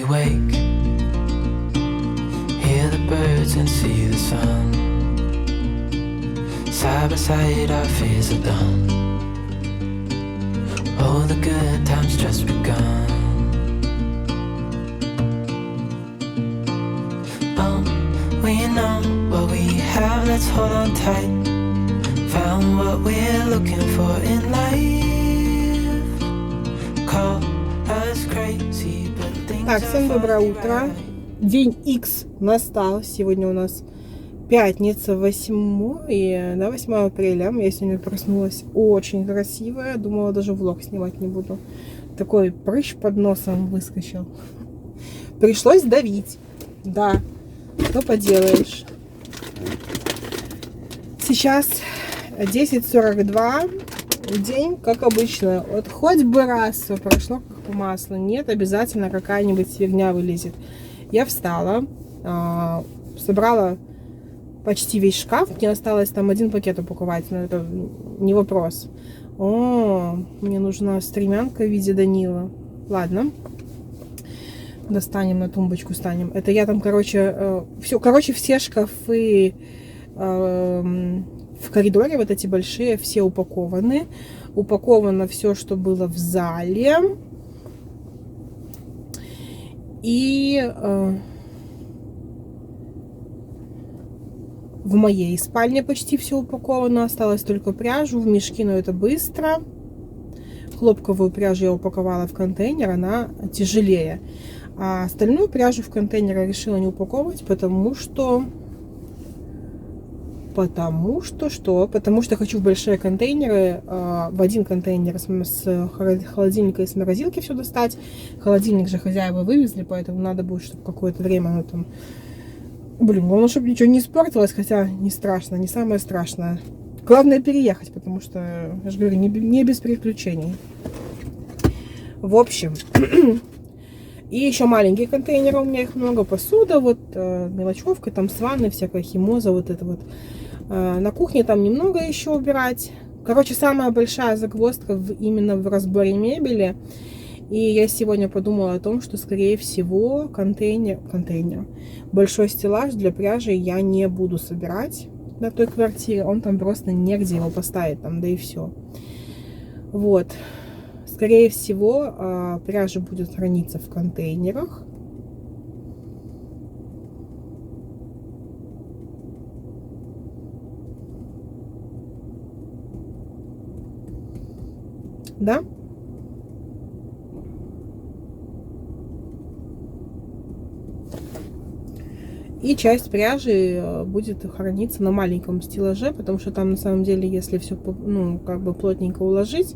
wake, hear the birds and see the sun. Side by side our fears are done. Oh, the good times just begun. We know what we have, let's hold on tight. Found what we're looking for in life. Call us crazy, but things Так, всем доброе утро. День X настал. Сегодня у нас пятница, 8 апреля. Я сегодня проснулась очень красивая. Думала, даже влог снимать не буду. Такой прыщ под носом выскочил. Пришлось давить. Да, что поделаешь. Сейчас 10:42. День, как обычно. Вот хоть бы раз все прошло как по маслу. Нет, обязательно какая-нибудь фигня вылезет. Я встала, собрала почти весь шкаф. Мне осталось там один пакет упаковать, но это не вопрос. О, мне нужна стремянка в виде Данила. Ладно. Достанем, на тумбочку станем. Это я там, все шкафы в коридоре, вот эти большие, все упакованы. Упаковано все, что было в зале. И в моей спальне почти все упаковано. Осталось только пряжу в мешки, но это быстро. Хлопковую пряжу я упаковала в контейнер, она тяжелее. А остальную пряжу в контейнер я решила не упаковывать, потому что хочу в большие контейнеры, в один контейнер с холодильника и с морозилки все достать. Холодильник же хозяева вывезли, поэтому надо будет, чтобы какое-то время оно там... главное, чтобы ничего не испортилось, хотя не страшно, не самое страшное. Главное переехать, потому что, я же говорю, не без приключений. В общем... И еще маленькие контейнеры, у меня их много, посуда, вот мелочевка, там с ванной, всякая химоза, вот это вот. На кухне там немного еще убирать. Короче, самая большая загвоздка именно в разборе мебели. И я сегодня подумала о том, что, скорее всего, контейнер, большой стеллаж для пряжи я не буду собирать на той квартире. Он там просто негде его поставить, там, да и все. Вот. Скорее всего, пряжа будет храниться в контейнерах. Да? И часть пряжи будет храниться на маленьком стеллаже, потому что там на самом деле, если все, плотненько уложить,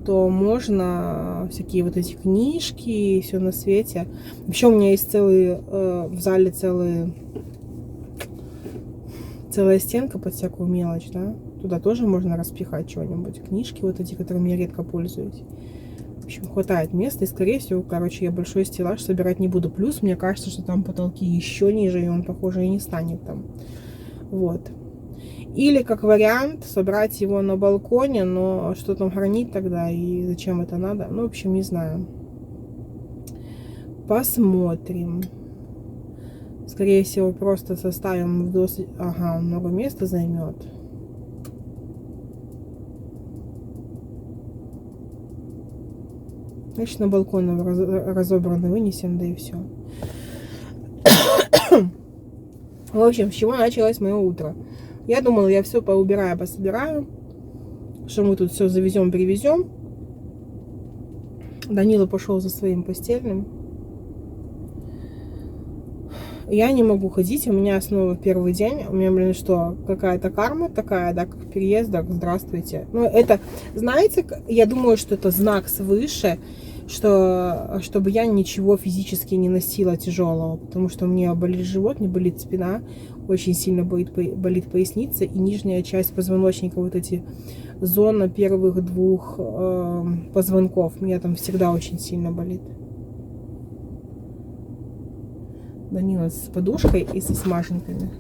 то можно всякие вот эти книжки и все на свете. Еще у меня есть в зале целая стенка под всякую мелочь, да. Туда тоже можно распихать чего-нибудь. Книжки вот эти, которыми я редко пользуюсь. В общем, хватает места. И, скорее всего, я большой стеллаж собирать не буду. Плюс, мне кажется, что там потолки еще ниже, и он, похоже, и не станет там. Вот. Или, как вариант, собрать его на балконе, но что там хранить тогда и зачем это надо? Ну, в общем, не знаю. Посмотрим. Скорее всего, просто составим Ага, много места займет. Значит, на балкон разобранный вынесем, да и все. В общем, с чего началось мое утро? Я думала, я все поубираю, пособираю, что мы тут все завезем, привезем. Данила пошел за своим постельным. Я не могу ходить, у меня снова первый день. У меня, какая-то карма такая, да, как переездок, здравствуйте. Ну, это, знаете, я думаю, что это знак свыше, чтобы я ничего физически не носила тяжелого, потому что у меня болит живот, не болит спина, очень сильно болит поясница и нижняя часть позвоночника, вот эти зона первых двух позвонков, у меня там всегда очень сильно болит. Данила с подушкой и со смаженками.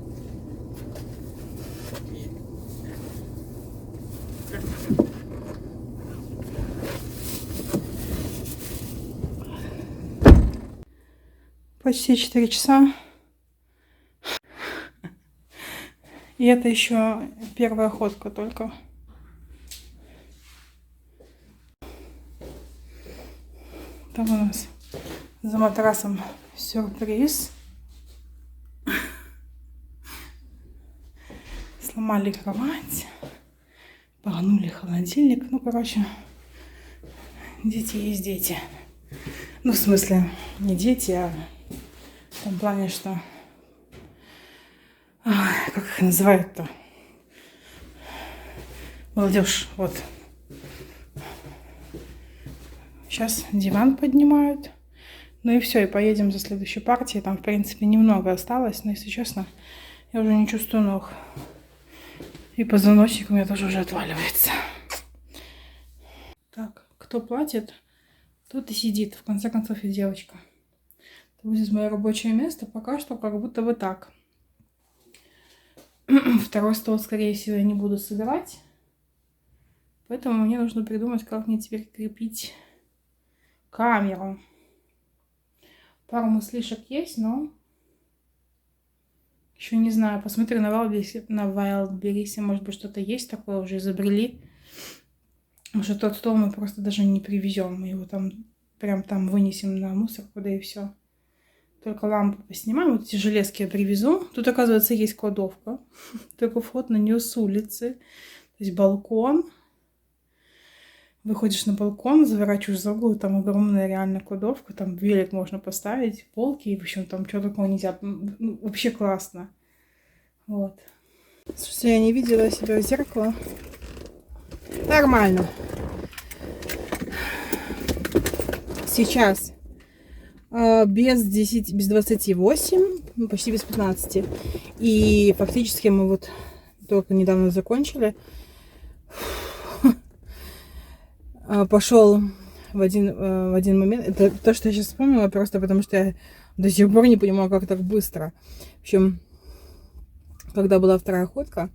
Почти 4 часа. И это еще первая ходка только. Там у нас за матрасом сюрприз. Сломали кровать. Погнули холодильник. Ну, короче, дети есть дети. Ну, в смысле, не дети, а в том плане, что... как их называют-то? Молодежь, вот. Сейчас диван поднимают. Ну и все, и поедем за следующей партией. Там, в принципе, немного осталось, но, если честно, я уже не чувствую ног. И позвоночник у меня тоже уже отваливается. Так, кто платит, тот и сидит. В конце концов, и девочка. Это будет мое рабочее место. Пока что как будто бы так. Второй стол, скорее всего, я не буду собирать. Поэтому мне нужно придумать, как мне теперь крепить камеру. Пару мыслишек есть, но еще не знаю. Посмотрю на Wildberries, может быть, что-то есть такое, уже изобрели. Потому что тот стол мы просто даже не привезем. Мы его там прям там вынесем на мусорку, да и все. Только лампу поснимаем. Вот эти железки я привезу. Тут, оказывается, есть кладовка. Только вход на нее с улицы. То есть балкон. Выходишь на балкон, заворачиваешь за угол, там огромная реально кладовка, там велик можно поставить, полки, и в общем там чего такого нельзя. Ну, вообще классно. Вот. Слушайте, я не видела себя в зеркало. Нормально. Сейчас без 28, почти без 15. И фактически мы вот только недавно закончили. Пошел в один момент. Это то, что я сейчас вспомнила, просто потому что я до сих пор не понимаю, как так быстро. В общем, когда была вторая ходка,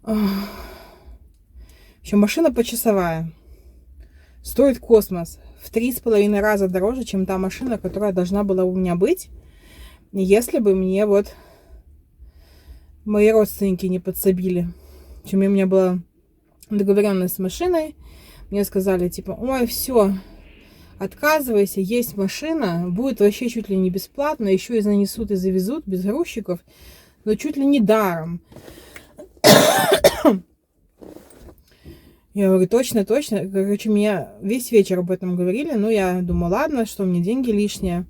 в общем, машина почасовая. Стоит космос. В 3,5 раза дороже, чем та машина, которая должна была у меня быть, если бы мне вот мои родственники не подсобили. В общем, у меня была договоренность с машиной. Мне сказали, типа, ой, все, отказывайся, есть машина, будет вообще чуть ли не бесплатно, еще и занесут и завезут без грузчиков, но чуть ли не даром. Я говорю, точно. Короче, меня весь вечер об этом говорили, но я думаю, ладно, что мне деньги лишние.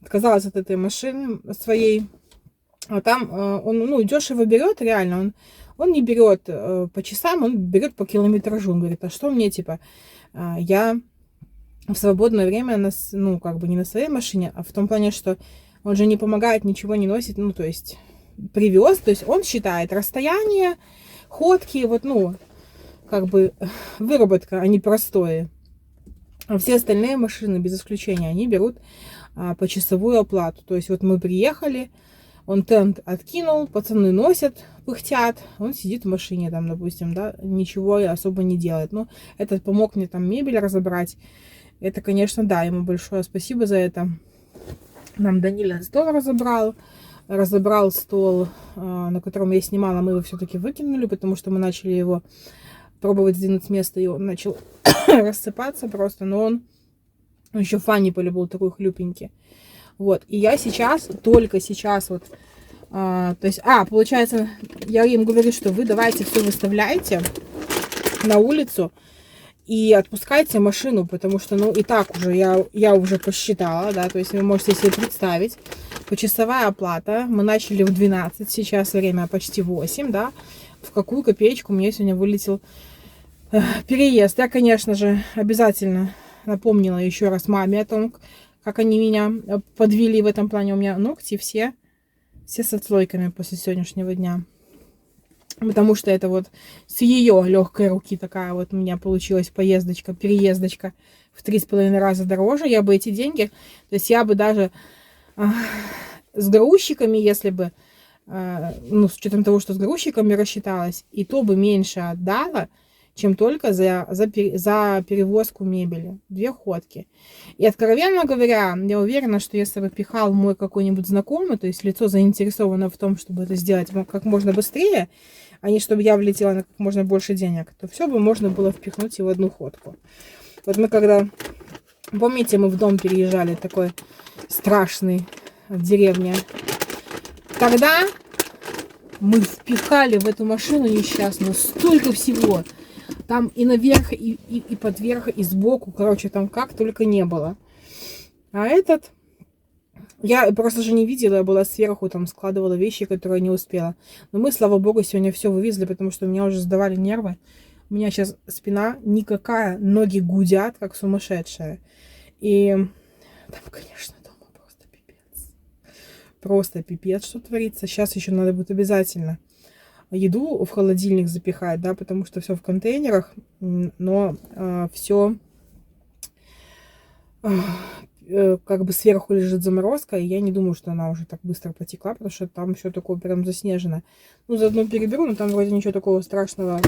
Отказалась от этой машины своей. А там он, дешево берет, реально, он не берет по часам, он берет по километражу. Он говорит, а что мне, типа, я в свободное время, не на своей машине, а в том плане, что он же не помогает, ничего не носит, то есть привез, то есть он считает расстояние, ходки, выработка, они простое. А все остальные машины, без исключения, они берут почасовую оплату. То есть вот мы приехали, он тент откинул, пацаны носят, пыхтят, он сидит в машине там, допустим, да, ничего особо не делает. Ну, этот помог мне там мебель разобрать. Это, конечно, да, ему большое спасибо за это. Нам Даниля стол разобрал стол, на котором я снимала, мы его все-таки выкинули, потому что мы начали его пробовать сдвинуть с места, и он начал рассыпаться просто, но он еще Фанни полюбил такой хлюпенький. Вот, и я только сейчас получается, я им говорю, что вы давайте все выставляйте на улицу и отпускайте машину, потому что, и так уже, я уже посчитала, да, то есть вы можете себе представить, почасовая оплата, мы начали в 12, сейчас время почти 8, да, в какую копеечку мне сегодня вылетел переезд. Я, конечно же, обязательно напомнила еще раз маме о том, как они меня подвели в этом плане. У меня ногти все с отслойками после сегодняшнего дня. Потому что это вот с ее легкой руки такая вот у меня получилась переездочка в 3,5 раза дороже. Я бы эти деньги, то есть я бы даже с грузчиками, если бы, с учетом того, что с грузчиками рассчиталась, и то бы меньше отдала, чем только за перевозку мебели. 2 ходки. И, откровенно говоря, я уверена, что если бы пихал мой какой-нибудь знакомый, то есть лицо заинтересовано в том, чтобы это сделать как можно быстрее, а не чтобы я влетела на как можно больше денег, то все бы можно было впихнуть и в одну ходку. Вот мы когда... Помните, мы в дом переезжали, такой страшный, в деревне. Тогда мы впихали в эту машину несчастную столько всего. Там и наверх, и подверх, и сбоку. Короче, там как только не было. А этот... Я просто же не видела, я была сверху, там складывала вещи, которые не успела. Но мы, слава богу, сегодня все вывезли, потому что у меня уже сдавали нервы. У меня сейчас спина никакая, ноги гудят, как сумасшедшая. И там, конечно, дома просто пипец. Просто пипец, что творится. Сейчас еще надо будет обязательно еду в холодильник запихать, да, потому что все в контейнерах, но все как бы сверху лежит заморозка, и я не думаю, что она уже так быстро потекла, потому что там все такое прям заснежено. Ну, заодно переберу, но там вроде ничего такого страшного,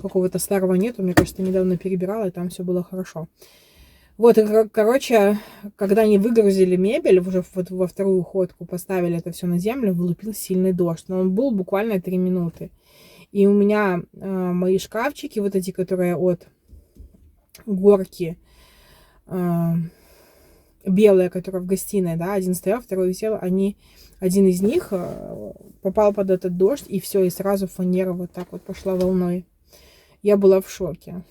какого-то старого нету. Мне кажется, недавно перебирала, и там все было хорошо. Вот, и, короче, когда они выгрузили мебель, уже вот во вторую ходку поставили это все на землю, вылупил сильный дождь. Но он был буквально 3 минуты. И у меня мои шкафчики, вот эти, которые от горки, белые, которые в гостиной, да, один стоял, второй висел, один из них попал под этот дождь, и все, и сразу фанера вот так вот пошла волной. Я была в шоке.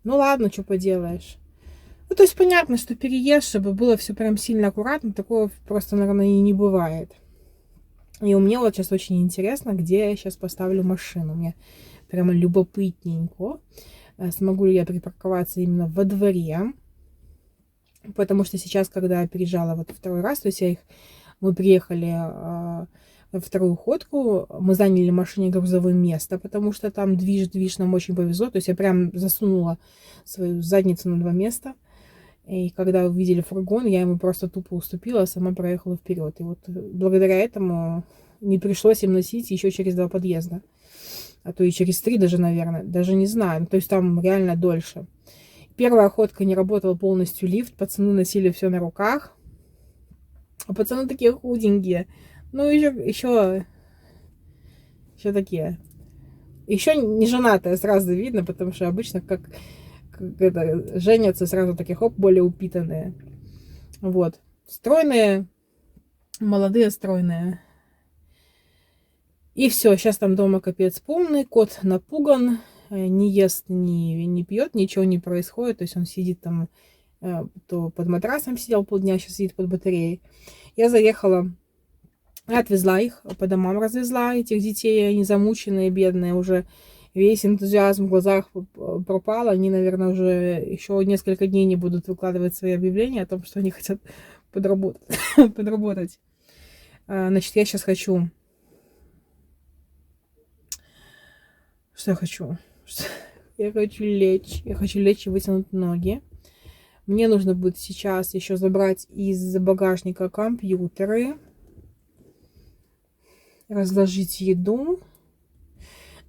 Ну ладно, что поделаешь. Ну, то есть понятно, что переезд, чтобы было все прям сильно аккуратно, такого просто, наверное, и не бывает. И у меня вот сейчас очень интересно, где я сейчас поставлю машину. Мне прямо любопытненько, смогу ли я припарковаться именно во дворе. Потому что сейчас, когда я переезжала вот второй раз, то есть мы приехали во вторую ходку, мы заняли в машине грузовое место, потому что там движ, нам очень повезло. То есть я прям засунула свою задницу на 2 места. И когда увидели фургон, я ему просто тупо уступила, а сама проехала вперед. И вот благодаря этому не пришлось им носить еще через 2 подъезда. А то и через 3 даже, наверное. Даже не знаю. То есть там реально дольше. Первая ходка не работал полностью лифт. Пацаны носили все на руках. А пацаны такие худенькие. Ну, еще такие. Еще не женатые, сразу видно, потому что обычно как это, женятся сразу такие, хоп, более упитанные. Вот. Стройные, молодые, стройные. И все, сейчас там дома капец полный, кот напуган, не ест, не пьет, ничего не происходит. То есть он сидит там, то под матрасом сидел полдня, сейчас сидит под батареей. Я заехала, отвезла их, по домам развезла этих детей, они замученные, бедные, уже весь энтузиазм в глазах пропал. Они, наверное, уже еще несколько дней не будут выкладывать свои объявления о том, что они хотят подработать. Значит, я сейчас хочу... Что я хочу? Я хочу лечь. Я хочу лечь и вытянуть ноги. Мне нужно будет сейчас еще забрать из багажника компьютеры. Разложить еду.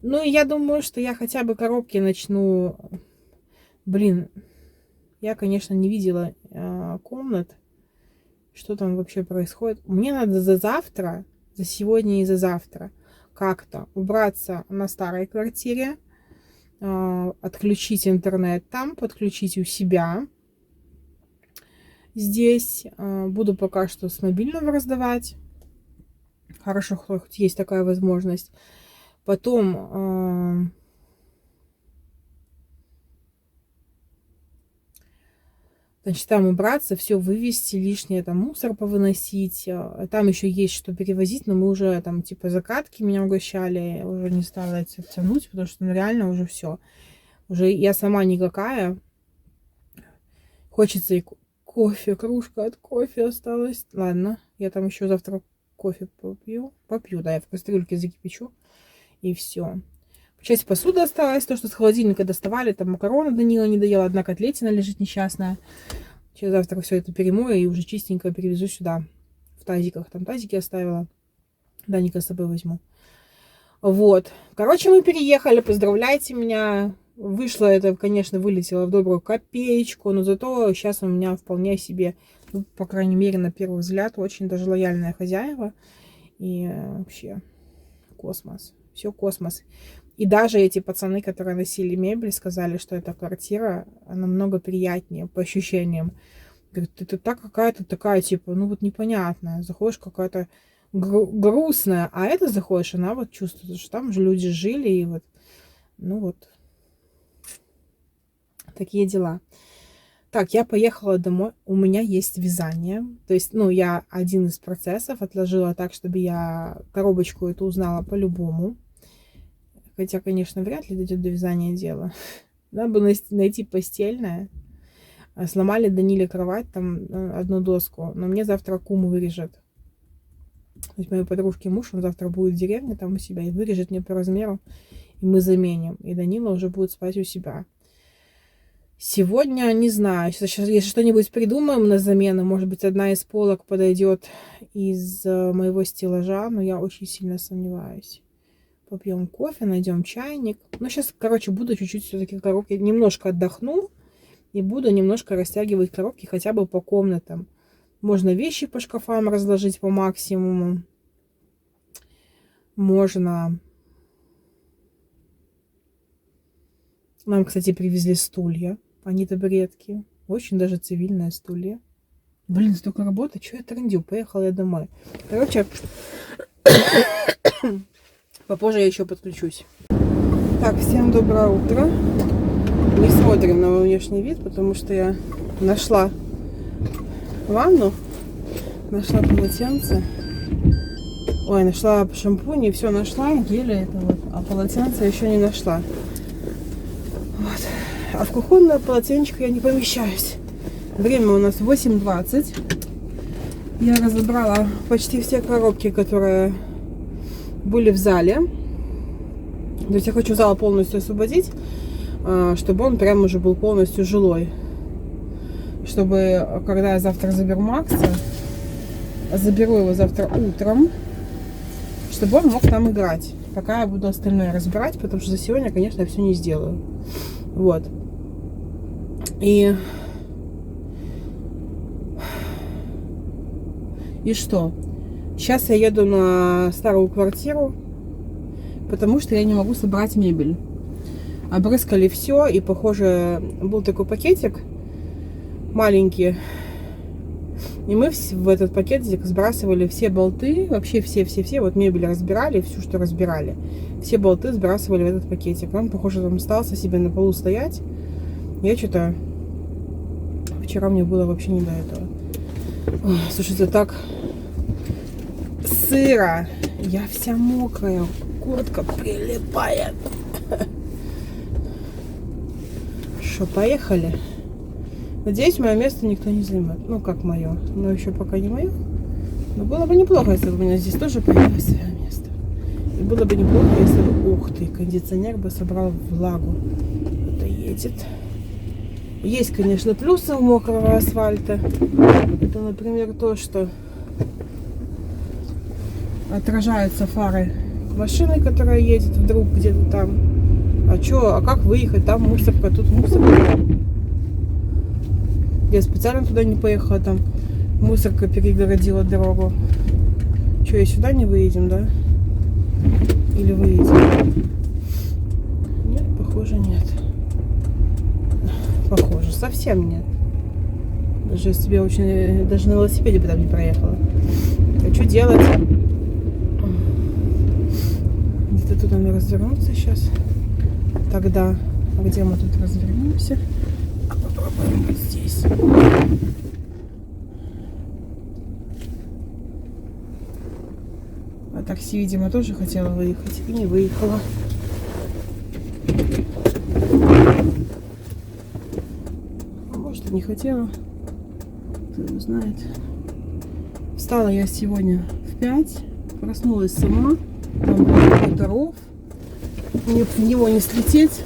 Ну, и я думаю, что я хотя бы коробки начну... Блин, я, конечно, не видела комнат. Что там вообще происходит. Мне надо за завтра, за сегодня и за завтра как-то убраться на старой квартире, отключить интернет там, подключить у себя. Здесь буду пока что с мобильного раздавать. Хорошо, хоть есть такая возможность. Потом значит, там убраться, все вывести, лишнее там мусор повыносить. Там еще есть что перевозить, но мы уже там типа закатки меня угощали, уже не стала это тянуть, потому что ну, реально уже все. Уже я сама никакая. Хочется и кофе, кружка от кофе осталась. Ладно, я там еще завтра кофе попью, да, я в кастрюльке закипячу. И все. Часть посуды осталась, то, что с холодильника доставали, там макароны Данила не доела, одна котлетина лежит несчастная. Сейчас завтра все это перемою и уже чистенько перевезу сюда, в тазиках. Там тазики оставила, Даника с собой возьму. Вот. Короче, мы переехали, поздравляйте меня. Вышло это, конечно, вылетело в добрую копеечку, но зато сейчас у меня вполне себе, ну, по крайней мере, на первый взгляд, очень даже лояльная хозяева. И вообще космос. Все космос. И даже эти пацаны, которые носили мебель, сказали, что эта квартира намного приятнее по ощущениям. Говорит, это так какая-то такая, типа, ну вот непонятная. Заходишь, какая-то грустная, а это заходишь, она вот чувствует, что там же люди жили, и вот, ну вот, такие дела. Так, я поехала домой, у меня есть вязание, то есть, ну, я один из процессов отложила так, чтобы я коробочку эту узнала по-любому, хотя, конечно, вряд ли дойдет до вязания дело. Надо бы найти постельное. Сломали Даниле кровать, там одну доску, но мне завтра кум вырежет. То есть моей подружки муж, он завтра будет в деревне там у себя и вырежет мне по размеру, и мы заменим. И Данила уже будет спать у себя. Сегодня, не знаю, сейчас, если что-нибудь придумаем на замену, может быть, одна из полок подойдет из моего стеллажа, но я очень сильно сомневаюсь. Попьем кофе, найдем чайник. Ну, сейчас, короче, буду чуть-чуть все-таки коробки, немножко отдохну. И буду немножко растягивать коробки хотя бы по комнатам. Можно вещи по шкафам разложить по максимуму. Можно... Нам, кстати, привезли стулья, а не табуретки. Очень даже цивильные стулья. Блин, столько работы, что я трындю? Поехала я домой. Короче, попозже я еще подключусь. Так, всем доброе утро. Не смотрим на мой внешний вид, потому что я нашла ванну, нашла полотенце. Ой, нашла шампунь, и все нашла, гели это вот, а полотенце еще не нашла. Вот. А в кухонное полотенечко я не помещаюсь. Время у нас 8:20. Я разобрала почти все коробки, которые были в зале. То есть я хочу зал полностью освободить, чтобы он прям уже был полностью жилой. Чтобы, когда я завтра заберу Макса, заберу его завтра утром, чтобы он мог там играть. Пока я буду остальное разбирать, потому что за сегодня, конечно, я все не сделаю. Вот. И что? Сейчас я еду на старую квартиру, потому что я не могу собрать мебель. Обрыскали все, и, похоже, был такой пакетик маленький, и мы в этот пакетик сбрасывали все болты, вообще все, вот мебель разбирали, всю, что разбирали, все болты сбрасывали в этот пакетик. Он, похоже, там остался себе на полу стоять. Я что-то... Вчера мне было вообще не до этого. Ой, слушайте, так сыро, я вся мокрая, куртка прилипает. Что, поехали? Надеюсь, мое место никто не займет. Ну, как мое. Но еще пока не мое. Но было бы неплохо, если бы у меня здесь тоже появилось свое место. И было бы неплохо, если бы... Ух ты, кондиционер бы собрал влагу. Это едет. Есть, конечно, плюсы у мокрого асфальта. Это, например, то, что отражаются фары машины, которая едет вдруг где-то там. А что, а как выехать? Там мусорка, тут мусорка. Я специально туда не поехала, там мусорка перегородила дорогу. Что, и сюда не выедем, да? Или выедем? Нет, похоже, нет. Похоже, совсем нет. Даже если я очень... Даже на велосипеде бы там не проехала. А что делать? Где-то тут надо развернуться сейчас. Тогда, а где мы тут развернемся? А попробуем вот здесь. А такси, видимо, тоже хотела выехать и не выехала. А может, и не хотела. Кто его знает. Встала я сегодня в 5. Проснулась сама. Там был какой-то ров. Мне в него не слететь.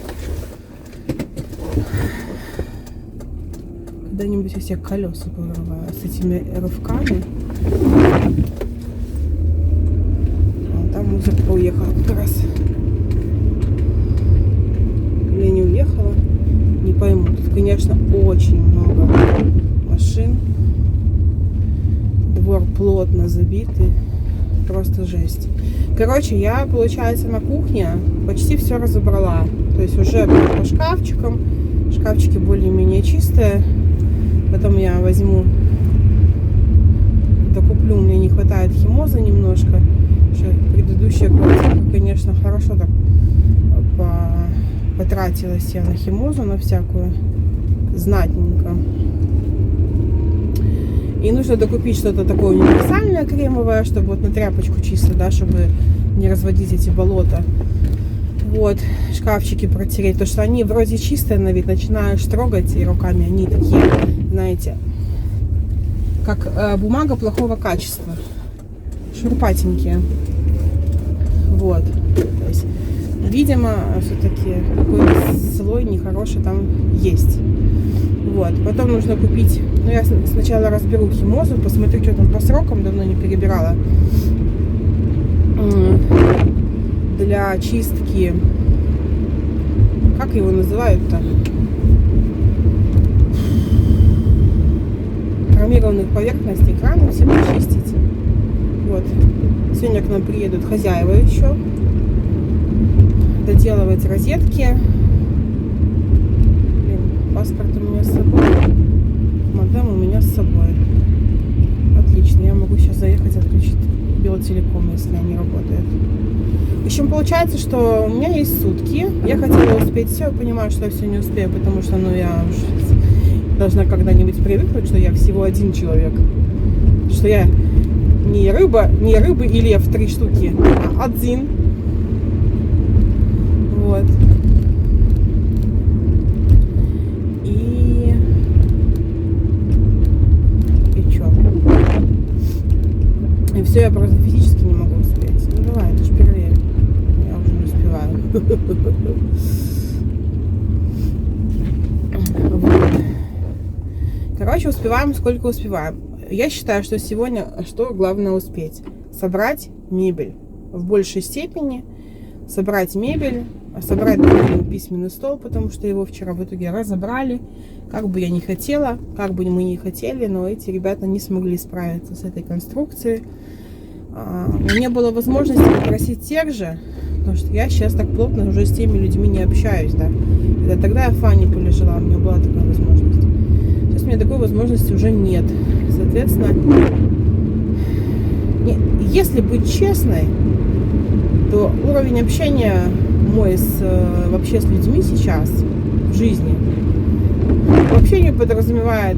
Когда-нибудь я себе колеса повырываю с этими рывками. А там музыка Бабушка уехала как раз. Или не уехала? Не пойму. Тут, конечно, очень много машин. Двор плотно забитый. Просто жесть. Короче, я, получается, на кухне почти все разобрала. То есть уже по шкафчикам. Шкафчики более-менее чистые. Потом я возьму, докуплю. У меня не хватает химоза немножко. Предыдущая квартира, конечно, хорошо так потратилась я на химозу, на всякую, знатненько. И нужно докупить что-то такое универсальное, кремовое, чтобы вот на тряпочку чисто, да, чтобы не разводить эти болота. Вот, шкафчики протереть, потому что они вроде чистые на вид, начинаешь трогать и руками, они такие, знаете, как бумага плохого качества, шурпатенькие. Вот, то есть, видимо, все-таки какой-то слой нехороший там есть. Вот, потом нужно купить, ну я сначала разберу химозу, посмотрю, что там по срокам, давно не перебирала. Для чистки, как его называют-то? Хромированных поверхностей, краны все почистить. Вот, сегодня к нам приедут хозяева еще. Доделывать розетки. Блин, паспорт у меня с собой. Модем у меня с собой. Отлично, я могу сейчас заехать отключить Белтелеком, если они работают. В общем, получается, что у меня есть сутки. Я хотела успеть все, понимаю, что я все не успею, потому что, ну, я уже должна когда-нибудь привыкнуть, что я всего один человек. Что я не рыба и лев 3 штуки, а один. Вот. И чё? И все, я просто физически не могу успеть. Ну давай, это ж первее. Я уже не успеваю. Вот. Короче, успеваем сколько успеваем. Я считаю, что сегодня что главное успеть? Собрать мебель в большей степени. Собрать мебель, собрать письменный стол, потому что его вчера в итоге разобрали. Как бы я ни хотела, как бы мы ни хотели, но эти ребята не смогли справиться с этой конструкцией. У меня не было возможности попросить тех же, потому что я сейчас так плотно уже с теми людьми не общаюсь, да. Тогда я в Фане полежала, у меня была такая возможность. Сейчас у меня такой возможности уже нет. Соответственно, если быть честной, то уровень общения мой вообще с людьми сейчас в жизни вообще не подразумевает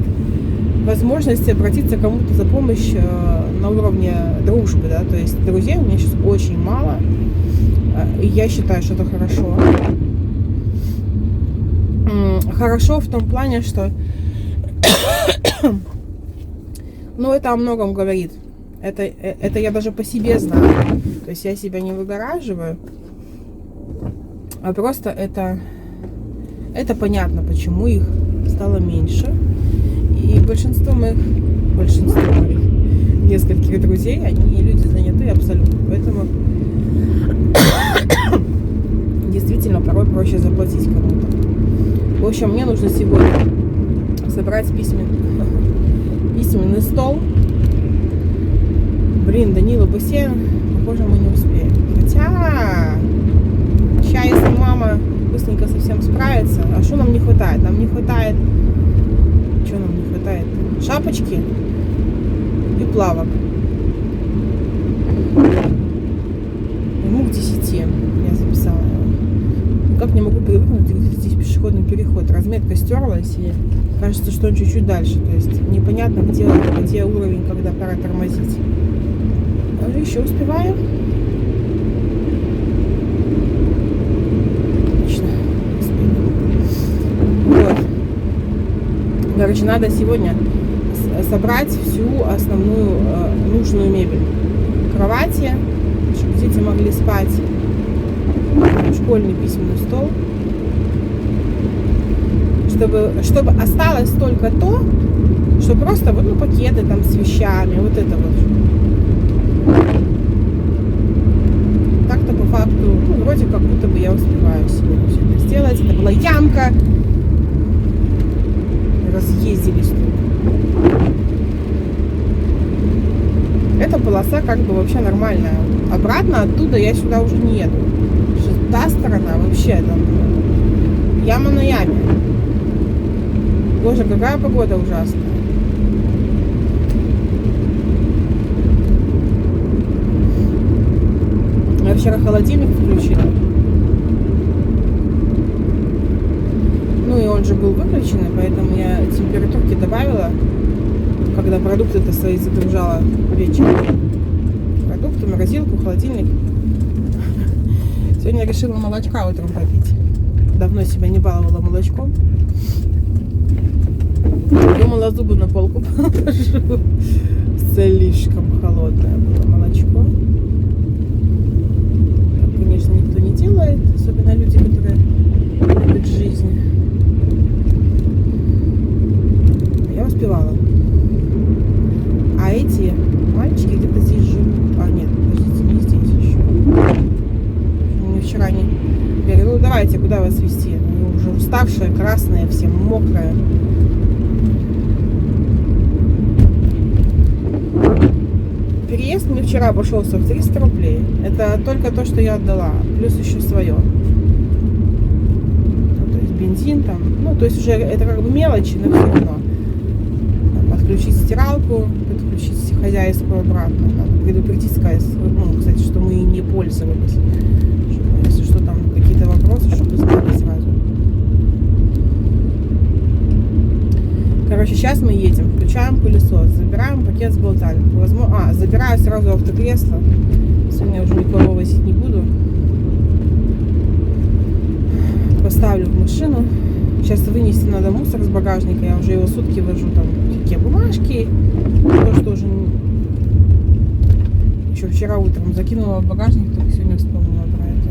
возможности обратиться к кому-то за помощь на уровне дружбы, да, то есть друзей у меня сейчас очень мало, и я считаю, что это хорошо. Хорошо в том плане, что ну, это о многом говорит. Это я даже по себе знаю. То есть я себя не выгораживаю. А просто это понятно, почему их стало меньше. И большинство моих нескольких друзей, они люди занятые абсолютно. Поэтому действительно порой проще заплатить кому-то. В общем, мне нужно сегодня собрать письменный стол. Блин, Данила, бассейн, похоже, мы не успеем. Хотя, сейчас, если мама быстренько совсем справится, а что нам не хватает? Нам не хватает, что нам не хватает? Шапочки и плавок. Ему к 10 я записала. Как не могу привыкнуть, здесь пешеходный переход. Разметка стерлась, и кажется, что он чуть-чуть дальше. То есть непонятно, где уровень, когда пора тормозить. Еще успеваю. Отлично. Вот. Короче, надо сегодня собрать всю основную нужную мебель. Кровати, чтобы дети могли спать. Школьный письменный стол. Чтобы осталось только то, что просто вот, ну, пакеты там с вещами, вот это вот. Так-то факту, ну, вроде как будто бы я успеваю сегодня все это сделать. Это была ямка. Разъездились тут. Эта полоса как бы вообще нормальная. Обратно оттуда я сюда уже не еду. Та сторона вообще там яма на яме. Боже, какая погода ужасная. Я вчера холодильник включила. Ну и он же был выключен, поэтому я температурки добавила, когда продукты-то свои загружала вечером. Продукты, морозилку, холодильник. Сегодня решила молочка утром попить. Давно себя не баловала молочком. Думала, зубы на полку положу. Слишком холодное было молочко. Так, конечно, никто не делает. Особенно люди, которые любят жизнь. Я успевала. А эти мальчики где-то здесь живут. А, нет, подождите, не здесь еще. Мне вчера не... Я говорю, ну давайте, куда вас везти? Они уже уставшие, красные, все мокрые. Переезд мне вчера обошелся в 300 рублей. Это только то, что я отдала. Плюс еще свое. Ну, то есть бензин там. Ну, то есть уже это как бы мелочи, но все равно. Подключить стиралку, подключить хозяйскую обратно. Надо предупредить, сказать, ну, кстати, что мы и не пользовались. Чтобы, если что, там какие-то вопросы, чтобы знали сразу. Короче, сейчас мы едем, включаем пылесос, забираем пакет с болтами. Забираю сразу автокресло. Сегодня уже никого возить не буду. Поставлю в машину. Сейчас вынести надо мусор с багажника. Я уже его сутки вожу. Там всякие бумажки. То, что уже еще вчера утром закинула в багажник, только сегодня вспомнила про это.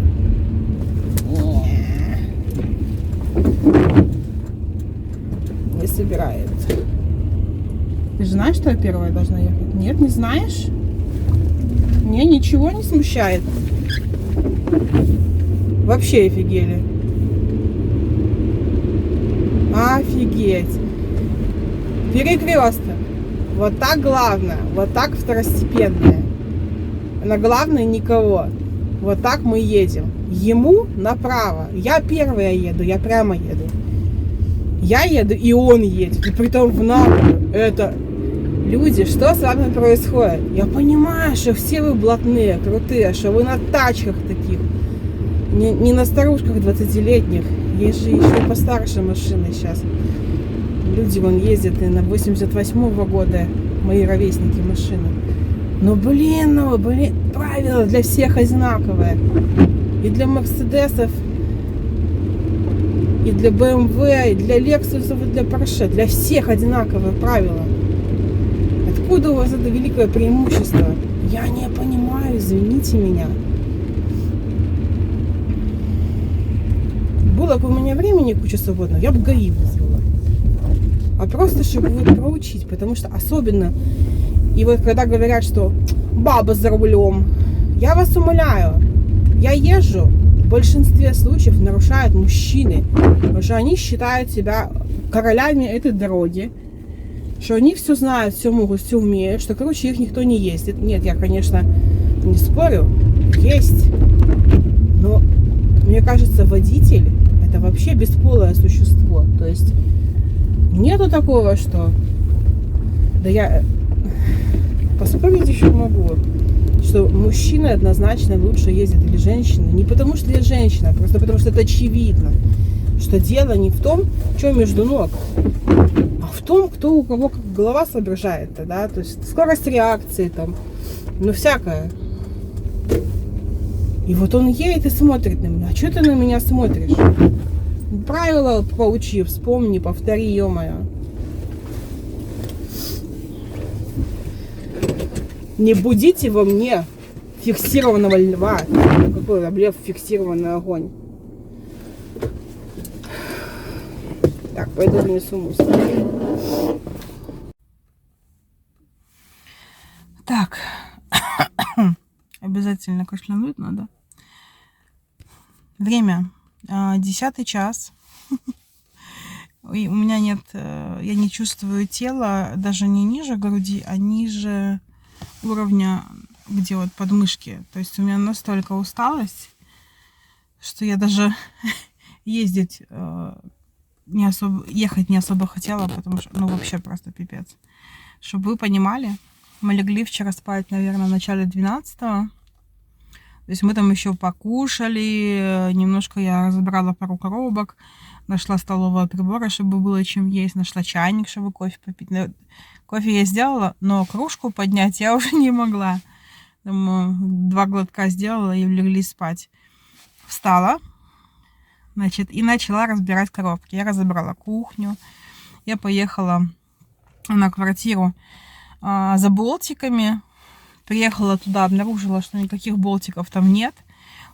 Не собирает. Ты же знаешь, что я первая должна ехать? Нет, не знаешь? Мне ничего не смущает. Вообще офигели. Офигеть. Перекресток. Вот так главное. Вот так второстепенное. На главное никого. Вот так мы едем. Ему направо. Я первая еду. Я прямо еду. Я еду, и он едет. И притом в наглую. Это... Люди, что с вами происходит? Я понимаю, что все вы блатные, крутые, что вы на тачках таких. Не на старушках 20-летних. Есть же еще постарше машины сейчас. Люди вон ездят и на 88-го года, мои ровесники, машины. Но блин, правила для всех одинаковые. И для Мерседесов, и для BMW, и для Лексусов, и для Porsche. Для всех одинаковые правила. Откуда у вас это великое преимущество? Я не понимаю, извините меня. Было бы у меня времени куча свободного, я бы ГАИ вызвала. А просто, чтобы вот проучить, потому что особенно, и вот когда говорят, что баба за рулем, я вас умоляю, я езжу, в большинстве случаев нарушают мужчины, потому что они считают себя королями этой дороги, что они все знают, все могут, все умеют, что, короче, их никто не ездит. Нет, я, конечно, не спорю, есть, но мне кажется, водитель это вообще бесполое существо. То есть нету такого, что... Да я поспорить еще могу, что мужчины однозначно лучше ездят или женщины. Не потому что я женщина, а просто потому что это очевидно. Что дело не в том, что между ног, а в том, кто у кого как голова соображает, да, то есть скорость реакции там, ну всякое. И вот он едет и смотрит на меня. А что ты на меня смотришь? Правила поучи, вспомни, повтори, ё-моё. Не будите во мне фиксированного льва. Какой лев фиксированный огонь. Так, пойду внесу мусор. Так. Обязательно кашлянуть надо. Время 10 час. И у меня нет, я не чувствую тела даже не ниже груди, а ниже уровня, где вот подмышки. То есть у меня настолько усталость, что я даже ездить не особо, ехать не особо хотела, потому что, ну, вообще просто пипец. Чтобы вы понимали, мы легли вчера спать, наверное, в начале 12-го. То есть мы там еще покушали, немножко я разобрала пару коробок, нашла столового прибора, чтобы было чем есть, нашла чайник, чтобы кофе попить. Кофе я сделала, но кружку поднять я уже не могла. Там 2 глотка сделала и легли спать. Встала, значит, и начала разбирать коробки. Я разобрала кухню, я поехала на квартиру за болтиками. Приехала туда, обнаружила, что никаких болтиков там нет.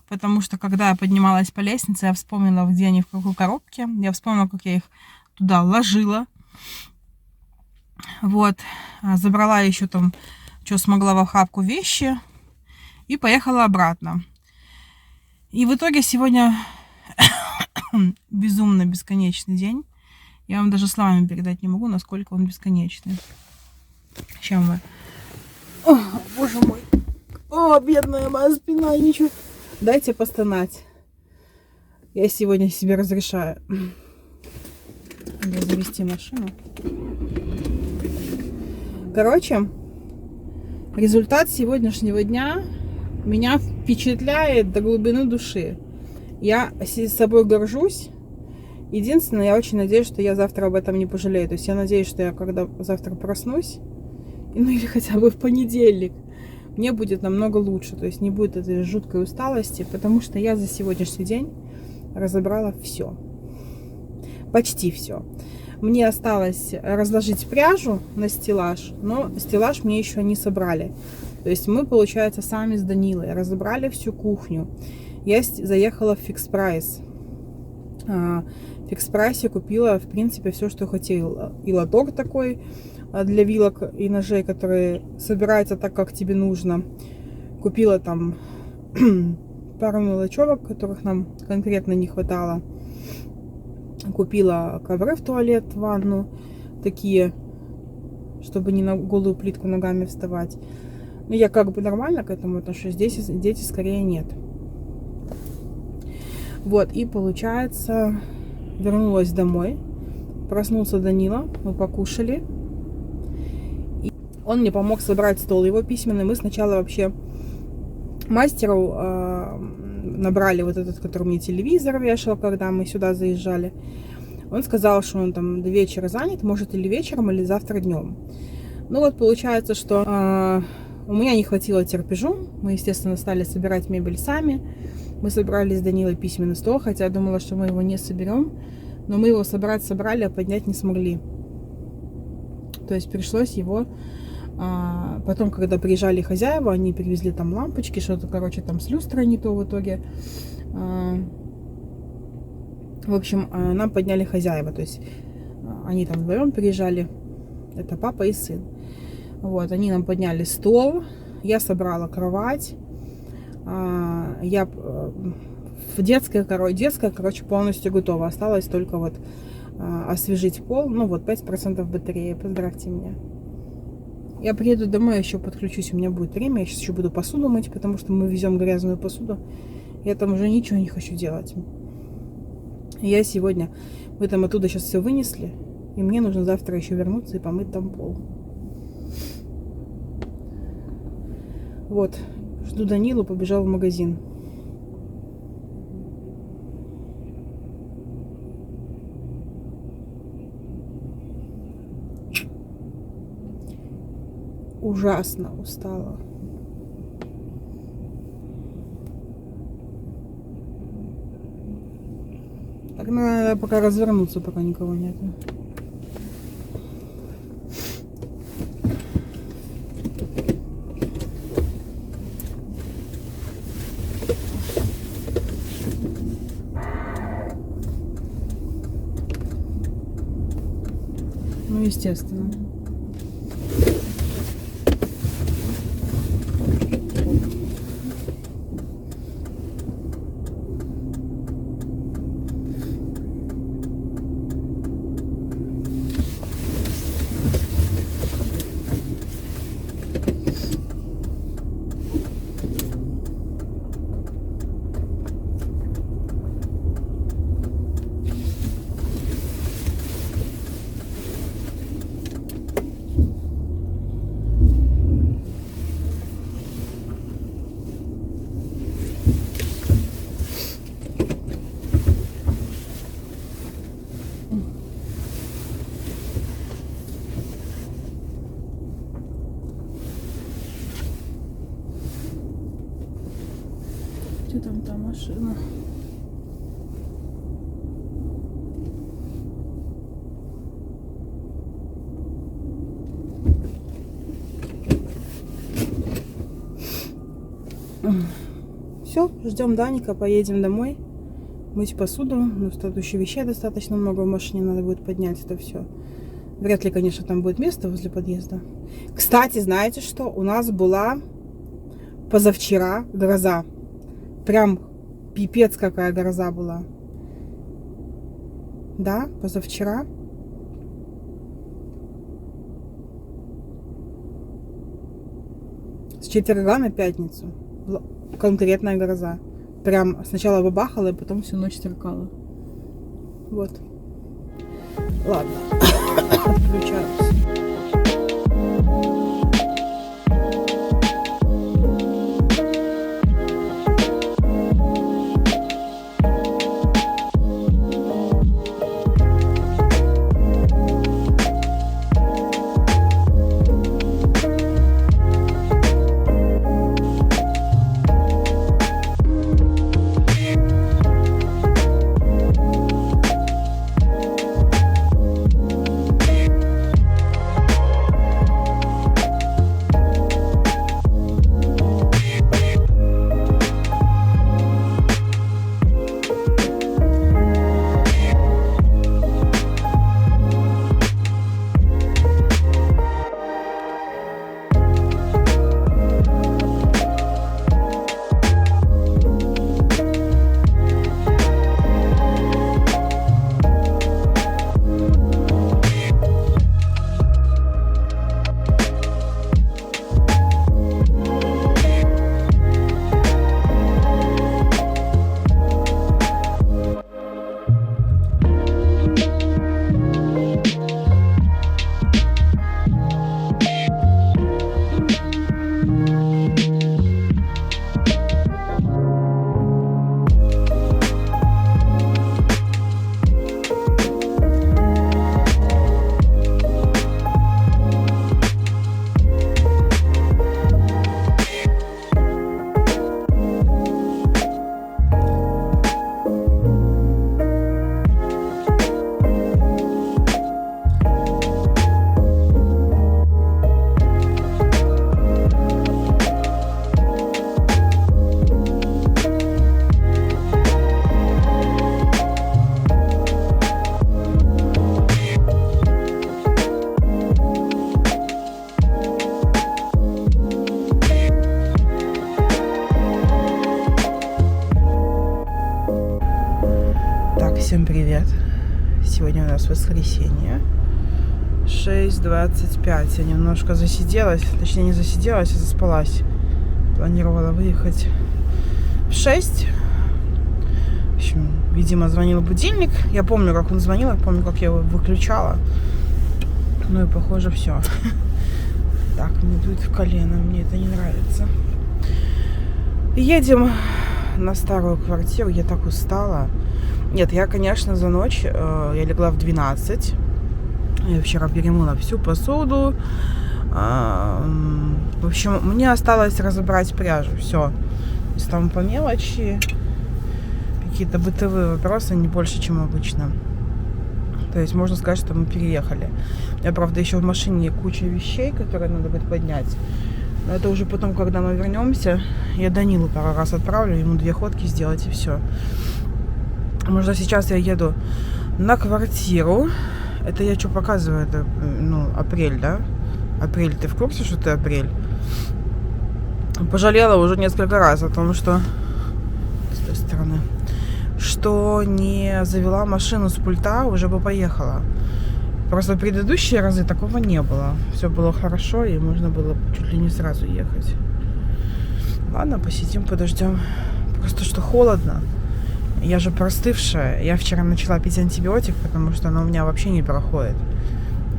Потому что, когда я поднималась по лестнице, я вспомнила, где они, в какой коробке. Я вспомнила, как я их туда ложила. Вот. Забрала еще там, что смогла в охапку вещи. И поехала обратно. И в итоге сегодня безумно бесконечный день. Я вам даже словами передать не могу, насколько он бесконечный. Чем вы? О, боже мой. О, бедная моя спина, ничего. Дайте постонать. Я сегодня себе разрешаю. Надо завести машину. Короче, результат сегодняшнего дня меня впечатляет до глубины души. Я с собой горжусь. Единственное, я очень надеюсь, что я завтра об этом не пожалею. То есть я надеюсь, что я когда завтра проснусь, ну или хотя бы в понедельник, мне будет намного лучше. То есть не будет этой жуткой усталости, потому что я за сегодняшний день разобрала все. Почти все. Мне осталось разложить пряжу на стеллаж, но стеллаж мне еще не собрали. То есть мы, получается, сами с Данилой разобрали всю кухню. Я заехала в Fix Price. В Fix Price купила, в принципе, все, что хотела. И лоток такой для вилок и ножей, которые собираются так, как тебе нужно. Купила там пару мелочевок, которых нам конкретно не хватало. Купила ковры в туалет, в ванну, такие, чтобы не на голую плитку ногами вставать. Но я как бы нормально к этому отношусь. Здесь дети скорее нет. Вот, и получается, вернулась домой. Проснулся Данила, мы покушали. И он мне помог собрать стол. Его письменный мы сначала вообще мастеру набрали вот этот, который мне телевизор вешал, когда мы сюда заезжали. Он сказал, что он там до вечера занят, может или вечером, или завтра днем. Ну вот получается, что у меня не хватило терпежу. Мы, естественно, стали собирать мебель сами. Мы собрали с Данилой письменный стол, хотя я думала, что мы его не соберем. Но мы его собрали, а поднять не смогли. То есть пришлось его... Потом, когда приезжали хозяева, они привезли там лампочки, что-то, короче, там с люстрой не то в итоге. В общем, нам подняли хозяева. То есть они там вдвоем приезжали. Это папа и сын. Вот, они нам подняли стол. Я собрала кровать. Я детская, короче, полностью готова. Осталось только вот освежить пол. Ну вот, 5% батареи. Поздравьте меня. Я приеду домой, еще подключусь, у меня будет время. Я сейчас еще буду посуду мыть, потому что мы везем грязную посуду. Я там уже ничего не хочу делать. Я сегодня, мы там оттуда сейчас все вынесли. И мне нужно завтра еще вернуться и помыть там пол. Вот, жду Данилу, побежал в магазин. Ужасно устала. Так надо пока развернуться, пока никого нет. Ну, естественно. ты там та машина? Все, ждем Даника, поедем домой. Мыть посуду. Ну, тут еще вещей достаточно много в машине, надо будет поднять это все. Вряд ли, конечно, там будет место возле подъезда. Кстати, знаете что? У нас была позавчера гроза. Прям пипец какая гроза была. Да, позавчера. С четверга на пятницу. Была конкретная гроза. Прям сначала бабахала, и потом всю ночь сверкала. Вот. Ладно. Отключаюсь. Всем привет! Сегодня у нас воскресенье, 6:25. Я немножко засиделась, точнее не засиделась, а заспалась. Планировала выехать в 6. В общем, видимо, звонил будильник. Я помню, как он звонил, я помню, как я его выключала. Ну и похоже, все. Так, мне дует в колено, мне это не нравится. Едем на старую квартиру, я так устала. Нет, я, конечно, за ночь, я легла в 12. Я вчера перемыла всю посуду. В общем, мне осталось разобрать пряжу, все. То есть там по мелочи, какие-то бытовые вопросы, не больше, чем обычно. То есть можно сказать, что мы переехали. У меня, правда, еще в машине куча вещей, которые надо будет поднять. Но это уже потом, когда мы вернемся, я Данилу пару раз отправлю, ему 2 ходки сделать и все. Может, сейчас я еду на квартиру. Это я что показываю? Это, ну, апрель, да? Апрель, ты в курсе, что ты апрель? Пожалела уже несколько раз о том, что... С той стороны. Что не завела машину с пульта, уже бы поехала. Просто предыдущие разы такого не было. Все было хорошо, и можно было чуть ли не сразу ехать. Ладно, посидим, подождем. Просто что холодно. Я же простывшая. Я вчера начала пить антибиотик, потому что оно у меня вообще не проходит.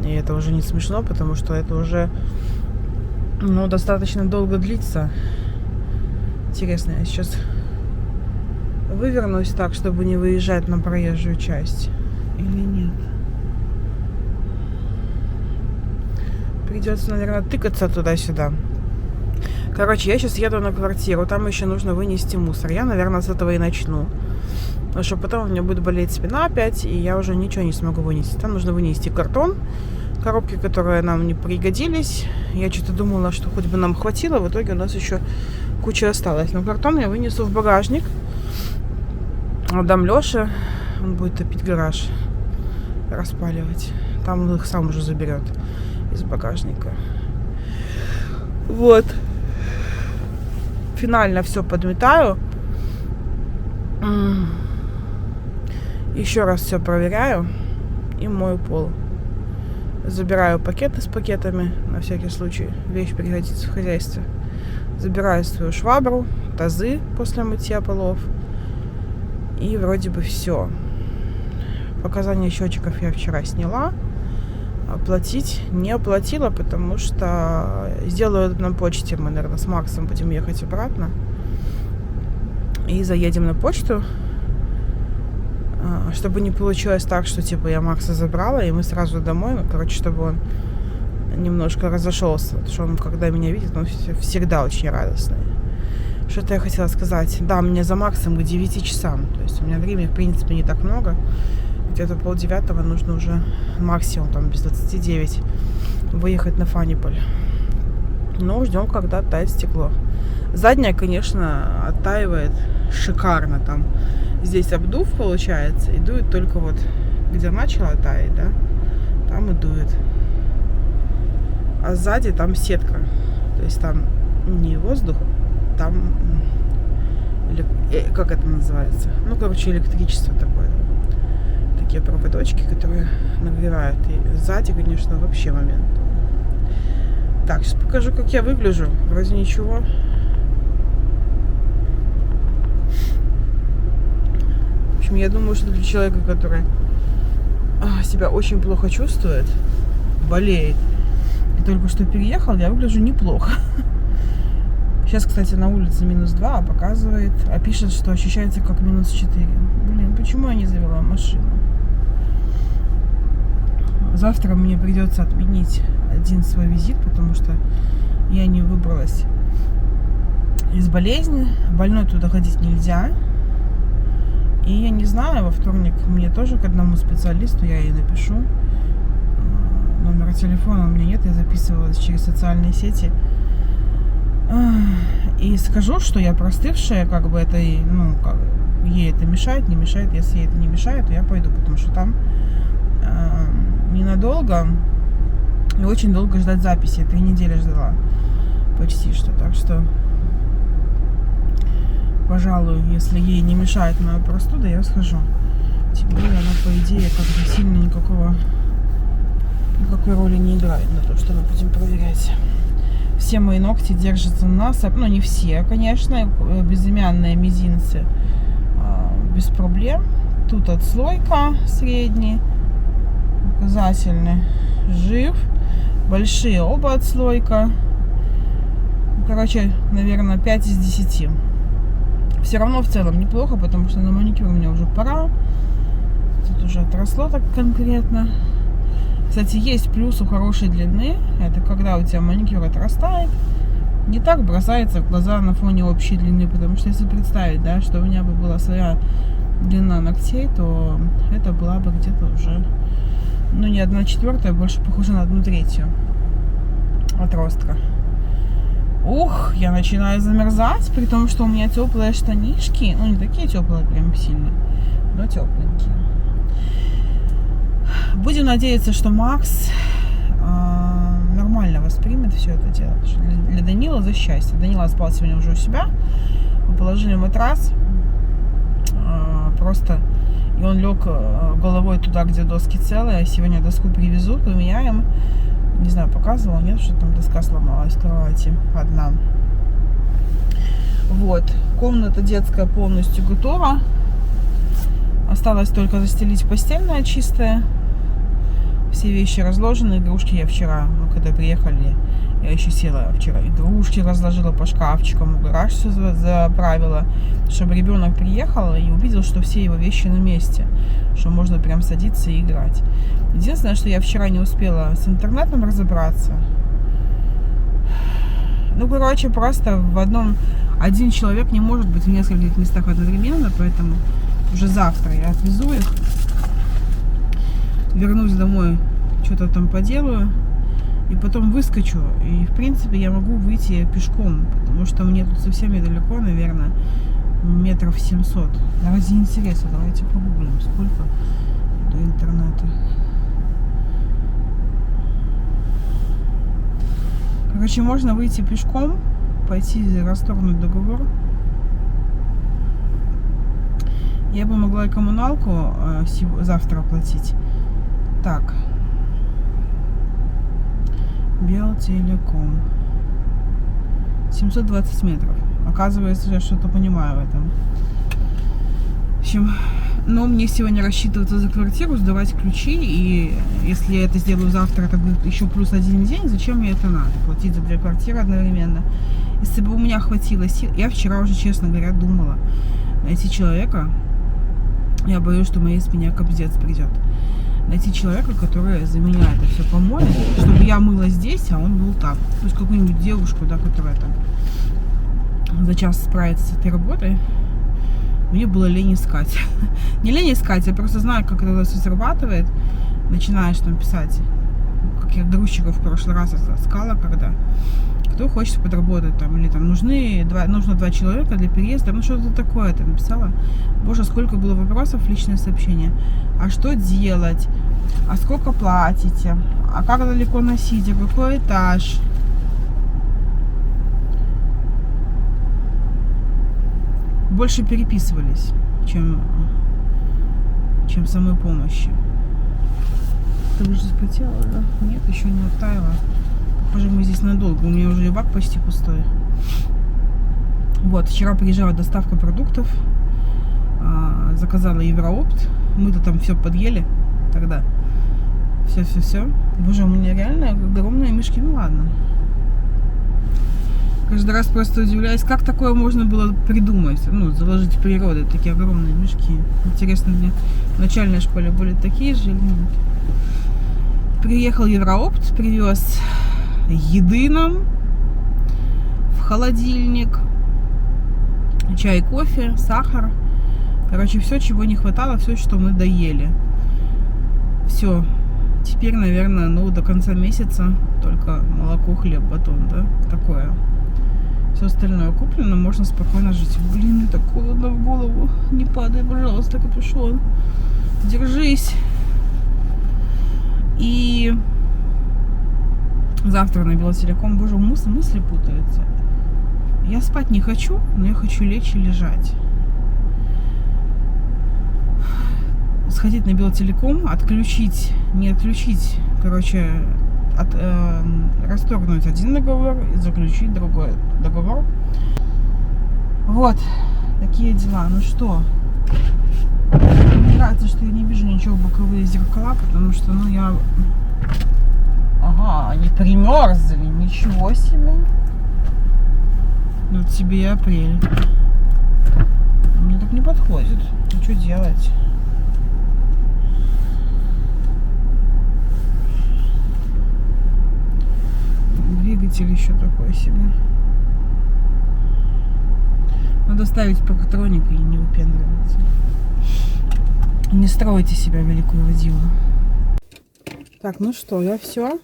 И это уже не смешно, потому что это уже, ну, достаточно долго длится. Интересно, я сейчас вывернусь так, чтобы не выезжать на проезжую часть. Или нет? Придется, наверное, тыкаться туда-сюда. Короче, я сейчас еду на квартиру, там еще нужно вынести мусор. Я, наверное, с этого и начну. Потому что потом у меня будет болеть спина опять, и я уже ничего не смогу вынести. Там нужно вынести картон, коробки, которые нам не пригодились. Я что-то думала, что хоть бы нам хватило, в итоге у нас еще куча осталось. Но картон я вынесу в багажник. Отдам Леше, он будет топить гараж, распаливать. Там он их сам уже заберет из багажника. Вот. Финально все подметаю. Еще раз все проверяю и мою пол. Забираю пакеты с пакетами, на всякий случай. Вещь пригодится в хозяйстве. Забираю свою швабру, тазы после мытья полов. И вроде бы все. Показания счетчиков я вчера сняла. Оплатить не оплатила, потому что сделаю это на почте. Мы, наверное, с Максом будем ехать обратно. И заедем на почту. Чтобы не получилось так, что типа я Макса забрала, и мы сразу домой. Ну, короче, чтобы он немножко разошелся. Потому что он, когда меня видит, он всегда очень радостный. Что-то я хотела сказать. Да, мне за Максом к 9 часам. То есть у меня времени, в принципе, не так много. Где-то 8:30 нужно уже максимум, там, без 29 выехать на Фаниполь. Но ждем, когда оттает стекло. Задняя, конечно, оттаивает шикарно. Там здесь обдув получается, и дует только вот, где начало таять, да, там и дует. А сзади там сетка. То есть там не воздух, там, как это называется? Ну, короче, электричество такое. Такие проводочки, которые нагревают. И сзади, конечно, вообще момент. Так, сейчас покажу, как я выгляжу. Вроде ничего. В общем, я думаю, что для человека, который себя очень плохо чувствует, болеет, и только что переехал, я выгляжу неплохо. Сейчас, кстати, на улице -2, а показывает, а пишет, что ощущается как -4. Блин, почему я не завела машину? Завтра мне придется отменить один свой визит, потому что я не выбралась из болезни. Больной туда ходить нельзя. И я не знаю, во вторник мне тоже к одному специалисту, я ей напишу. Номера телефона у меня нет, я записывалась через социальные сети. И скажу, что я простывшая, как бы это, ну, как, ей это мешает, не мешает. Если ей это не мешает, то я пойду, потому что там ненадолго и очень долго ждать записи. 3 недели ждала почти что. Так что, пожалуй, если ей не мешает моя простуда, я схожу. Тем более она, по идее, как бы сильно никакой роли не играет на то, что мы будем проверять. Все мои ногти держатся на ну не все, конечно, безымянные мизинцы без проблем. Тут отслойка средний, указательный жив, большие оба отслойка. Короче, наверное, 5 из 10. Все равно в целом неплохо, потому что на маникюр мне уже пора. Тут уже отросло так конкретно. Кстати, есть плюс у хорошей длины. Это когда у тебя маникюр отрастает, не так бросается в глаза на фоне общей длины. Потому что если представить, да, что у меня бы была своя длина ногтей, то это была бы где-то уже, ну, не 1/4, больше похоже на 1/3 отростка. Ух, я начинаю замерзать, при том, что у меня теплые штанишки. Ну, не такие теплые прям сильно, но тепленькие. Будем надеяться, что Макс нормально воспримет все это дело. Для Данила за счастье. Данила спал сегодня уже у себя. Мы положили матрас. Просто. И он лег головой туда, где доски целые. Сегодня доску привезут, поменяем. Не знаю, показывала, нет, что там доска сломалась в кровати. Одна. Вот. Комната детская полностью готова. Осталось только застелить постельное чистое. Все вещи разложены. Игрушки я вчера, ну, когда приехали, я еще села вчера. Игрушки разложила по шкафчикам, гараж все заправила, чтобы ребенок приехал и увидел, что все его вещи на месте, что можно прям садиться и играть. Единственное, что я вчера не успела с интернетом разобраться. Ну, короче, просто один человек не может быть в нескольких местах одновременно, поэтому уже завтра я отвезу их, вернусь домой, что-то там поделаю, и потом выскочу. И, в принципе, я могу выйти пешком, потому что мне тут совсем недалеко, наверное, метров 700. Ради интереса, давайте погуглим, сколько до интернета. Короче, можно выйти пешком, пойти расторгнуть договор. Я бы могла и коммуналку завтра оплатить. Так. Белтелеком. 720 метров. Оказывается, я что-то понимаю в этом. В общем, но мне сегодня рассчитываться за квартиру, сдавать ключи, и если я это сделаю завтра, это будет еще плюс один день, зачем мне это надо? Платить за две квартиры одновременно. Если бы у меня хватило сил, я вчера уже, честно говоря, думала найти человека, я боюсь, что моей спине кобздец придет, найти человека, который за меня это все помоет, чтобы я мыла здесь, а он был там. То есть какую-нибудь девушку, да, которая там за час справится с этой работой. Мне было лень искать. Не лень искать, я просто знаю, как это все срабатывает. Начинаешь там писать, как я грузчиков в прошлый раз искала, когда кто хочет подработать там, или там нужно 2 человека для переезда, ну что-то такое ты написала. Боже, сколько было вопросов в личное сообщение. А что делать? А сколько платите? А как далеко носить? А какой этаж? Больше переписывались, чем самой помощи. Ты уже запотела, да? Нет, еще не оттаяла. Похоже, мы здесь надолго. У меня уже и бак почти пустой. Вот, вчера приезжала доставка продуктов. Заказала Евроопт. Мы-то там все подъели тогда. Все. Боже, у меня реально огромные мешки. Ну ладно. Каждый раз просто удивляюсь, как такое можно было придумать. Ну, заложить в природу такие огромные мешки. Интересно, мне в начальной школе были такие же или нет? Приехал Евроопт, привез еды нам в холодильник, чай, кофе, сахар. Короче, все, чего не хватало, все, что мы доели. Все. Теперь, наверное, до конца месяца только молоко, хлеб, батон, да? Такое. Все остальное куплено, можно спокойно жить. Блин, так холодно в голову. Не падай, пожалуйста, капюшон. Держись. И завтра на Белтелеком, боже, мысли путаются. Я спать не хочу, но я хочу лечь и лежать. Сходить на Белтелеком, не отключить, короче, расторгнуть один договор и заключить другой договор. Вот, такие дела. Ну что, мне нравится, что я не вижу ничего в боковые зеркала, потому что, я... Ага, они примерзли, ничего себе. Ну, тебе и апрель. Мне так не подходит. Ну, что делать? Двигатель еще такой себе. Надо ставить парктроник и не выпендриваться. Не стройте себя великую диву. Так, ну что, я все.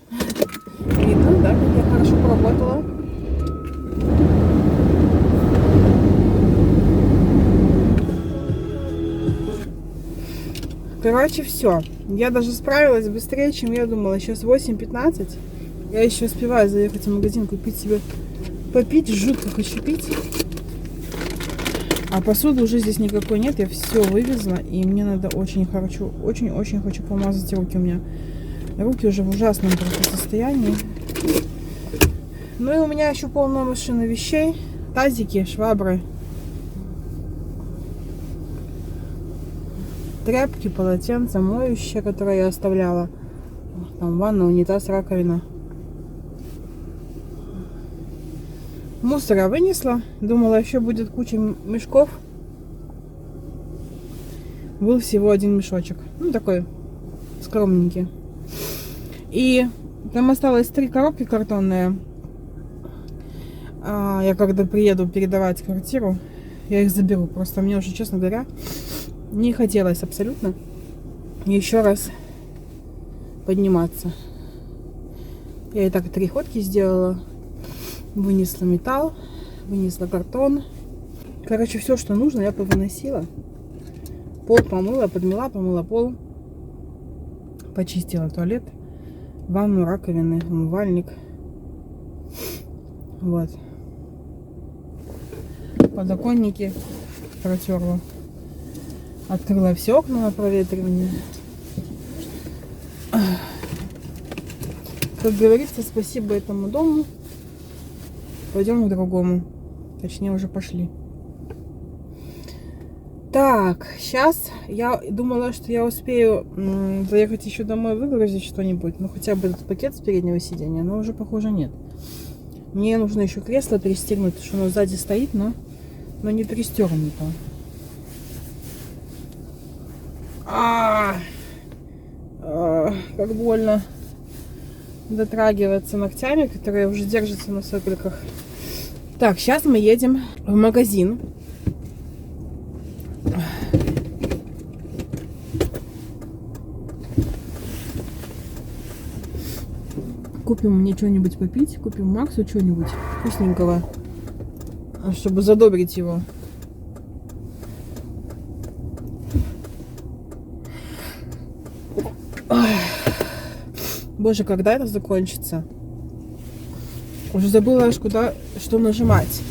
Видно, да, как я хорошо поработала. Короче, все. Я даже справилась быстрее, чем я думала. Сейчас 8:15. Я еще успеваю заехать в магазин, купить себе попить. Жутко хочу пить. А посуды уже здесь никакой нет. Я все вывезла. И мне надо очень хочу помазать руки. У меня руки уже в ужасном просто состоянии. Ну и у меня еще полная машина вещей. Тазики, швабры. Тряпки, полотенца, моющие, которые я оставляла. Там ванна, унитаз, раковина. Мусор я вынесла. Думала, еще будет куча мешков. Был всего один мешочек. Ну, такой скромненький. И там осталось 3 коробки картонные. Я когда приеду передавать квартиру, я их заберу. Просто мне уже, честно говоря, не хотелось абсолютно еще раз подниматься. Я и так 3 ходки сделала. Вынесла металл, вынесла картон. Короче, все, что нужно, я повыносила. Пол помыла, подмела, помыла пол. Почистила туалет, ванну, раковины, умывальник. Вот. Подоконники протерла. Открыла все окна на проветривание. Как говорится, спасибо этому дому. Пойдем к другому. Точнее, уже пошли. Так, сейчас я думала, что я успею заехать еще домой, выгрузить что-нибудь. Ну, хотя бы этот пакет с переднего сиденья, но уже, похоже, нет. Мне нужно еще кресло перестегнуть, потому что оно сзади стоит, но не перестернуто. Как больно дотрагиваться ногтями, которые уже держатся на сопельках. Так, сейчас мы едем в магазин. Купим мне что-нибудь попить, купим Максу что-нибудь вкусненького, чтобы задобрить его. Боже, когда это закончится? Уже забыла аж куда, что нажимать.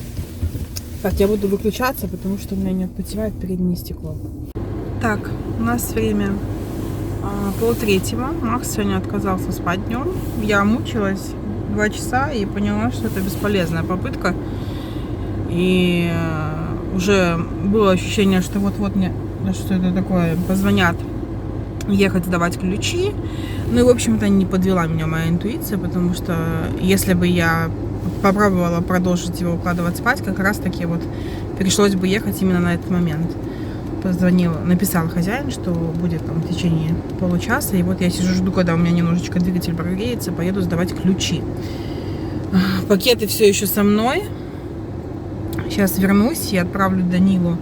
Так, я буду выключаться, потому что у меня не отпотевает переднее стекло. Так, у нас время 2:30. Макс сегодня отказался спать днем. Я мучилась 2 часа и поняла, что это бесполезная попытка. И уже было ощущение, что вот-вот мне, что это такое, позвонят ехать сдавать ключи. Ну и, в общем-то, не подвела меня моя интуиция, потому что если бы я попробовала продолжить его укладывать спать, как раз таки вот пришлось бы ехать именно на этот момент. Позвонил, написал хозяин, что будет там в течение получаса. И вот я сижу, жду, когда у меня немножечко двигатель прогреется, поеду сдавать ключи. Пакеты все еще со мной. Сейчас вернусь и отправлю Данилу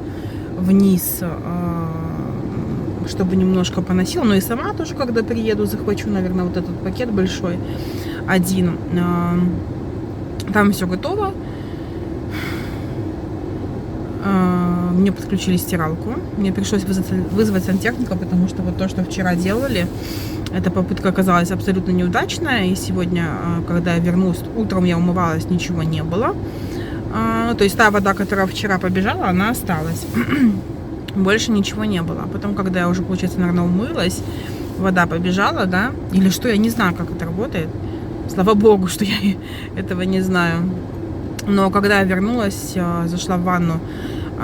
вниз, чтобы немножко поносил. Но и сама тоже, когда приеду, захвачу, наверное, вот этот пакет большой. Один. Там все готово. Мне подключили стиралку. Мне пришлось вызвать сантехника, потому что вот то, что вчера делали, эта попытка оказалась абсолютно неудачная. И сегодня, когда я вернулась, утром я умывалась, ничего не было. То есть та вода, которая вчера побежала, она осталась. Больше ничего не было. А потом, когда я уже, получается, наверное, умылась, вода побежала, да? Или что, я не знаю, как это работает. Слава богу, что я этого не знаю. Но когда я вернулась, зашла в ванну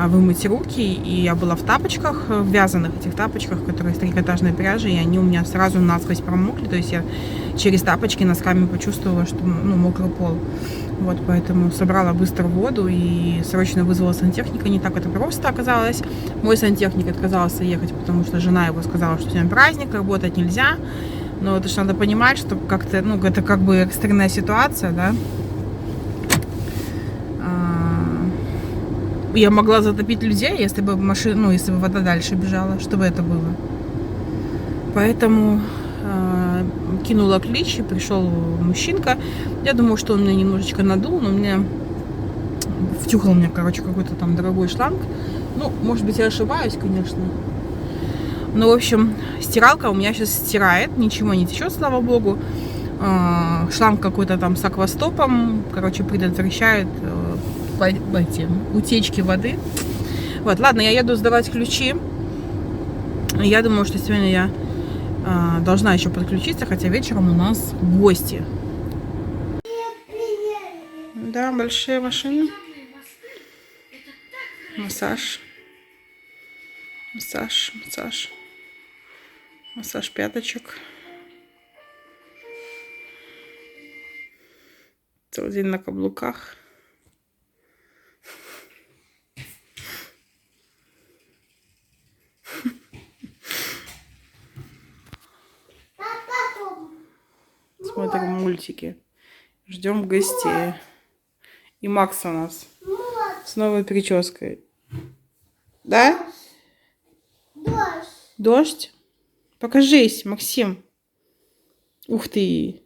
вымыть руки, и я была в тапочках, в вязаных этих тапочках, которые из трикотажной пряжи, и они у меня сразу насквозь промокли, то есть я через тапочки носками почувствовала, что мокрый пол. Вот, поэтому собрала быстро воду и срочно вызвала сантехника. Не так это просто оказалось. Мой сантехник отказался ехать, потому что жена его сказала, что сегодня праздник, работать нельзя. Но это же надо понимать, что как-то, это как бы экстренная ситуация, да. Я могла затопить людей, если бы если бы вода дальше бежала, чтобы это было. Поэтому кинула клич, и пришел мужчинка. Я думаю, что он меня немножечко надул, но втюхал мне, какой-то там дорогой шланг. Может быть, я ошибаюсь, конечно. Но, в общем, стиралка у меня сейчас стирает, ничего не течет, слава богу. Шланг какой-то там с аквастопом, предотвращает утечки воды. Вот, ладно, я еду сдавать ключи. Я думаю, что сегодня я должна еще подключиться, хотя вечером у нас гости. Да, большие машины. Массаж. Массаж пяточек. Целый день на каблуках. Смотрим мультики. Ждем гостей. И Макс у нас с новой прической. Да? Дождь. Покажись, Максим. Ух ты.